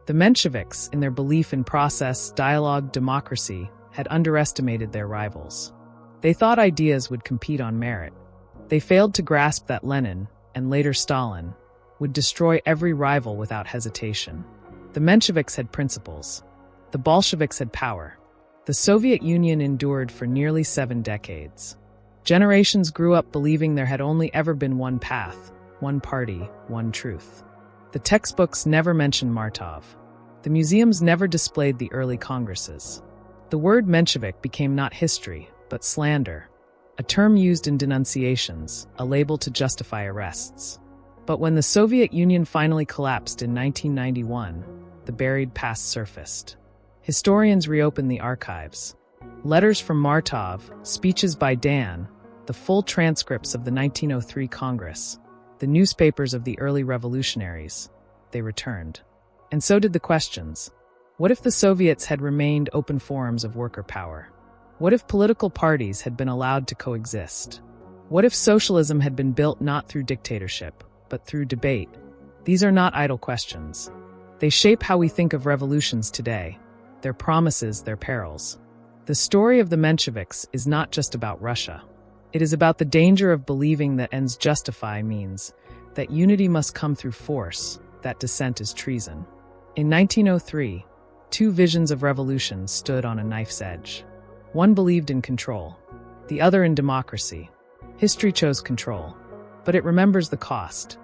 The Mensheviks, in their belief in process, dialogue, democracy, had underestimated their rivals. They thought ideas would compete on merit. They failed to grasp that Lenin, and later Stalin, would destroy every rival without hesitation. The Mensheviks had principles. The Bolsheviks had power. The Soviet Union endured for nearly 7 decades. Generations grew up believing there had only ever been one path, one party, one truth. The textbooks never mentioned Martov. The museums never displayed the early congresses. The word Menshevik became not history, but slander, a term used in denunciations, a label to justify arrests. But when the Soviet Union finally collapsed in 1991, the buried past surfaced. Historians reopened the archives. Letters from Martov, speeches by Dan, the full transcripts of the 1903 Congress, the newspapers of the early revolutionaries, they returned. And so did the questions. What if the Soviets had remained open forums of worker power? What if political parties had been allowed to coexist? What if socialism had been built not through dictatorship, but through debate? These are not idle questions. They shape how we think of revolutions today, their promises, their perils. The story of the Mensheviks is not just about Russia. It is about the danger of believing that ends justify means that unity must come through force, that dissent is treason. In 1903, two visions of revolution stood on a knife's edge. One believed in control, the other in democracy. History chose control, but it remembers the cost.